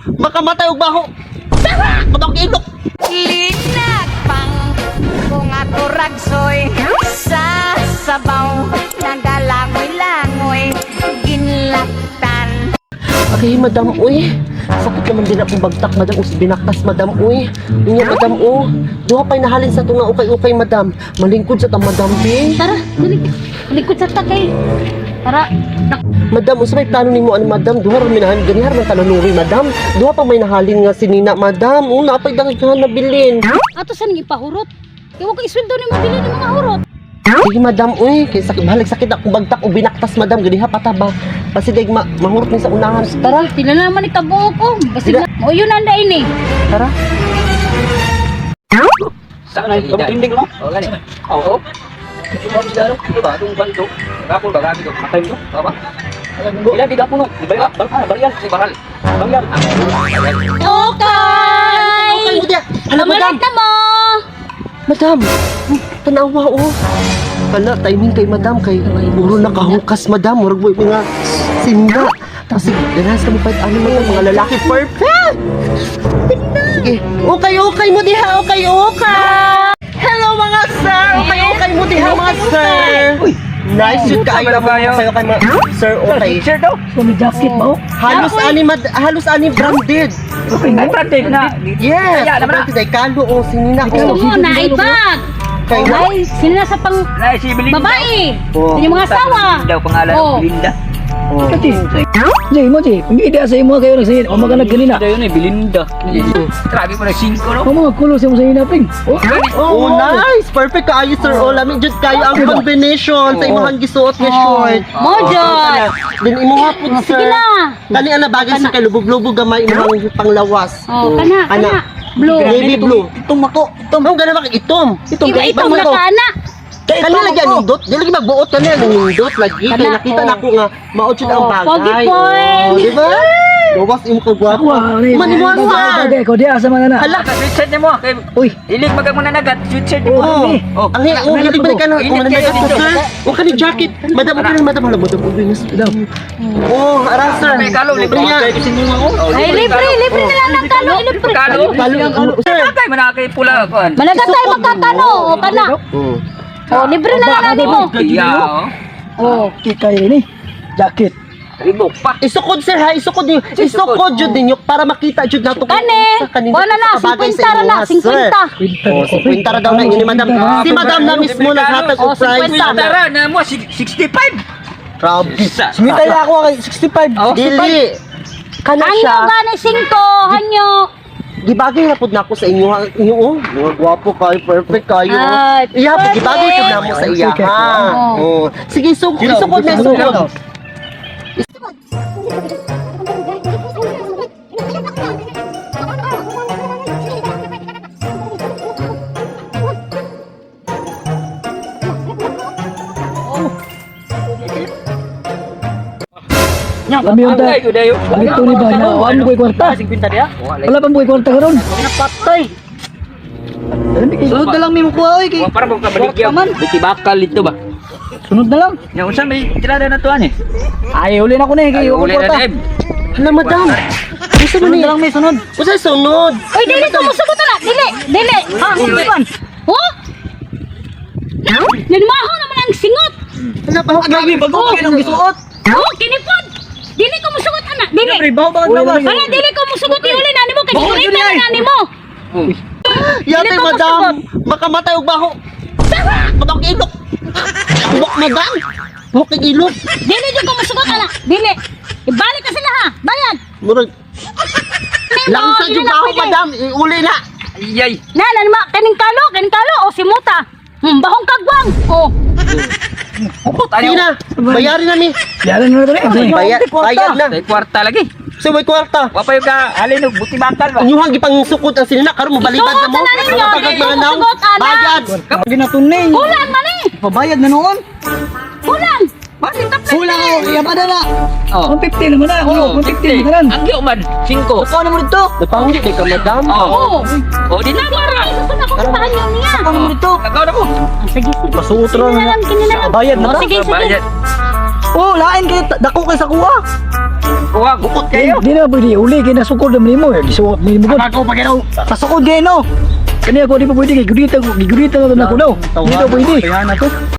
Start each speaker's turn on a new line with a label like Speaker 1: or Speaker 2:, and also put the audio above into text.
Speaker 1: Makamatay og baho. Matang ilok.
Speaker 2: Linag pang kung ato ragsoy sa sabaw nagalangoy-langoy ginlaktan.
Speaker 1: Okay, madam, uy. Sakit naman din akong bagtak, madam. Us binaktas, madam, uy. Inyo, madam, oh. Duha pa'y nahalin sa tunga, ukay-ukay, madam. Malingkod sa ta, madam, Bing.
Speaker 3: Tara, likod sa takay. Tara.
Speaker 1: Madam, usay plano nimo ano, madam? Duha ra minahan ganihar man tanunuri, madam. Duha pa may nahalin nga sinina, madam. Una pa'y daghan na bilin.
Speaker 3: Ato sa nang ipahurot. Iwa ka isweldo ni mabili ng mga hurot.
Speaker 1: Sige, madam, uy. Kay sakit bahalag sakit akong bagtak o binaktas, madam. Ganiha pataba. Pasidig mahurot ni sa unahan. Tara,
Speaker 3: Sila naman itabuo ko. Kasi
Speaker 1: Sila-
Speaker 3: o yun anda ini.
Speaker 1: tara.
Speaker 4: Saan na yung tinding mo? Oo, gani. Oo. Ito ba, bidaro? Ito ba? Itong banto? Kapol ba? Gabi ito? Matay mo? Baba? Ilan di gapo no? Barial. Si Baral. Barial.
Speaker 3: Okay!
Speaker 1: Mo dia. Hala, madam.
Speaker 3: Malat na mo!
Speaker 1: Madam. Tanawa, oh. Kala, timing kay madam. Kay puro nakahukas, madam. Murag mo mga sinda. Kasi ganas kami pa ano mga lalaki. Perfect! Sige. Okay mo diha. Okay. Hello mga sir. Okay mo diha mga sir. Nice shoot kaayo na sa'yo kay mga sir. Okay.
Speaker 4: T-shirt daw?
Speaker 5: Kung may jacket mo?
Speaker 1: Halos ani branded.
Speaker 4: Okay, may branded na.
Speaker 1: Yes.
Speaker 4: Kaya naman na.
Speaker 1: Branded ay kalo o sinina
Speaker 3: Oo,
Speaker 1: ko.
Speaker 3: naibag!
Speaker 1: Kay na.
Speaker 3: Ay, sila sa pang
Speaker 4: Nay, si Belinda.
Speaker 3: babae!
Speaker 1: Oh.
Speaker 3: Yung mga asawa!
Speaker 4: Daw pangalan.
Speaker 3: Oh.
Speaker 4: Belinda.
Speaker 5: Kati, Jay mo, Jay. Kung hindi sa imo kayo nagsayin, o mga nagganina.
Speaker 4: Daw yun eh, Belinda. Grabe mo na 5 no?
Speaker 5: O mga kulo sa mo sa inaping.
Speaker 1: Oh, nice! Perfect kaayo sir. Oh, lami jud kayo ang combination sa imong gisuot nga short.
Speaker 3: Mojot!
Speaker 1: Din imo hapon sir.
Speaker 3: Sige na!
Speaker 1: Kani ana bagay sa kay lubog-lubog gamay imong panglawas.
Speaker 3: Oh, kana. Blue.
Speaker 1: Navy blue.
Speaker 4: Itom ako.
Speaker 1: Itom. Ang gana ba itom?
Speaker 3: Iba na kana!
Speaker 1: Kanila lagi ang nindot. Di lagi magbuot kanila ang nindot lagi. Kaya
Speaker 3: Kana,
Speaker 1: nakita
Speaker 3: oh.
Speaker 1: na ko nga maot jud ang
Speaker 3: Oh,
Speaker 1: bagay.
Speaker 3: pogi boy.
Speaker 1: Oh, di ba? Bawas imo ka gwapo. Maniwala.
Speaker 5: Bagay ko, diya sa mga na.
Speaker 1: Hala.
Speaker 4: Sweatshirt niya mo. Kay
Speaker 5: Uy,
Speaker 4: ilig magag mo na nagat. Sweatshirt mo.
Speaker 1: Oh,
Speaker 4: Oh.
Speaker 1: ang hilig balik ka na. Kung nanagat ko, sir. O ka ni jacket. Madam, okay na, madam. Hala, madam. Okay na, sir. Oh, aras, sir.
Speaker 4: May kalo, libre
Speaker 1: niya.
Speaker 3: Ay, libre na lang ng kalo, libre.
Speaker 4: Kalo.
Speaker 1: Kalo ang ano, sir.
Speaker 4: Kay manakay pula kuan.
Speaker 3: Malaga tayo magkakano, o kana.
Speaker 1: Oh.
Speaker 3: O, libre na lang natin mo.
Speaker 4: Yeah.
Speaker 3: O,
Speaker 5: kikay ni. Jacket.
Speaker 4: Ribok pa.
Speaker 1: Isukod, sir, ha? Isukod niyo. Isukod jud ninyo para makita jud nato kung
Speaker 3: Kani,
Speaker 1: sa kanina
Speaker 3: wala na,
Speaker 1: kabagay
Speaker 3: 50
Speaker 1: sa
Speaker 3: ra na,
Speaker 1: inyo, ha, sir.
Speaker 3: 50.
Speaker 1: Oh, 50 ra daw na yun ni madam. Si madam na mismo naghatag og
Speaker 3: Oh,
Speaker 1: price.
Speaker 3: 50.
Speaker 4: Tara na mo 65.
Speaker 1: Grabe.
Speaker 5: Sumitay na ako kay 65.
Speaker 4: Oh.
Speaker 1: Dili. Kana
Speaker 3: Anyo
Speaker 1: siya.
Speaker 3: gani 5, hanyo.
Speaker 1: Gibagay na pud nako sa inyo inyo oh. Mga gwapo kayo, perfect kayo.
Speaker 3: Ay,
Speaker 1: Iya,
Speaker 3: perfect.
Speaker 1: gibagay pud namo sa iya ha. Oh. Sige, isukod na isukod.
Speaker 5: Lami yung ta. Ito ni ba na ano ko kwarta?
Speaker 4: 50 dia.
Speaker 5: Wala pa mo kwarta karon.
Speaker 4: Napatay.
Speaker 5: Sunod na lang mo kuha oy kay.
Speaker 4: Wa para mo ka baligya. Buti bakal ito ba?
Speaker 5: Sunod na lang.
Speaker 4: Nya unsa may tirada na tuan eh.
Speaker 5: Ay uli na ko na kay
Speaker 4: Uli na
Speaker 5: kwarta.
Speaker 4: deb.
Speaker 1: Hala, madam. Usa man
Speaker 5: Sunod
Speaker 1: ni?
Speaker 5: na lang may sunod.
Speaker 1: Usa sunod?
Speaker 3: Oy, dili ko musugot na. Dili.
Speaker 5: Ha, kuan.
Speaker 3: Oh? Nanimaho naman ang singot.
Speaker 1: Hala pa.
Speaker 5: Grabe bago ka nang gisuot.
Speaker 3: Oh, kinipod. Dili ko musugot ana. Dili.
Speaker 5: Ribaw ba lawas?
Speaker 3: Kana dili ko musugot iuli na nimo kay
Speaker 5: Baho,
Speaker 3: iuli
Speaker 5: yun
Speaker 3: na
Speaker 5: yan.
Speaker 3: na nimo.
Speaker 1: Yate,
Speaker 3: Dili ko
Speaker 1: madam. Makamatay og baho. Matang ilok. Buk madam. Buk kay ilok.
Speaker 3: Dili di ko musugot ana. Dili. Ibalik ka sila ha. Bayad.
Speaker 1: Murag
Speaker 3: Nemo,
Speaker 1: lang sa
Speaker 3: dili
Speaker 1: jud
Speaker 3: na
Speaker 1: baho,
Speaker 3: pwede.
Speaker 1: madam. Uli na.
Speaker 4: Iyay.
Speaker 3: Na kaning kalo o si muta. Bahong kagwang. Oh.
Speaker 1: Sige na. Bayarin na mi.
Speaker 5: Yaran na rin.
Speaker 1: Bayad na.
Speaker 4: Tay kwarta lagi.
Speaker 1: So may kwarta.
Speaker 4: Wa pa yung ka halin og buti bakal ba.
Speaker 1: Inyuhang gipang sukod ang sinina karon mo balibad na mo.
Speaker 3: Suot na ninyo,
Speaker 1: Pagkat
Speaker 3: dili
Speaker 1: mga
Speaker 3: ko
Speaker 1: naw.
Speaker 3: sugot, ana.
Speaker 1: Bayad.
Speaker 5: Hindi na tunay.
Speaker 3: Kulang man eh.
Speaker 5: Pabayad na noon.
Speaker 3: Kulang. Bakit ka
Speaker 5: Kulang ako. Iya pa na na.
Speaker 4: Oh.
Speaker 5: 150 naman na.
Speaker 4: Oh,
Speaker 5: 150 naman.
Speaker 4: Ang yo man 5.
Speaker 5: Ikaw naman dito.
Speaker 1: Napangit kay ka, madam.
Speaker 4: Oh.
Speaker 3: Oh.
Speaker 4: Oh, di na para.
Speaker 3: Gusto na ko sa niyo niya.
Speaker 5: Ikaw naman dito.
Speaker 4: Nagaw na ko.
Speaker 3: Sige, sige.
Speaker 1: Pasutra
Speaker 3: Kini na lang, kini na lang.
Speaker 5: Bayad na
Speaker 3: Oh,
Speaker 5: ba?
Speaker 3: sige, sige.
Speaker 4: Bayad.
Speaker 5: Oh, lain kay dako kay sa kuha.
Speaker 4: Kuha, gukot kayo.
Speaker 5: Di na pwede uli kay nasukod naman mo. Gisuot mo mo.
Speaker 4: Ako pa kayo. Pasukod kayo no.
Speaker 5: Kani ako di pa pwede kay gudita ko na ko daw. Di daw pwede.
Speaker 4: Kaya na to.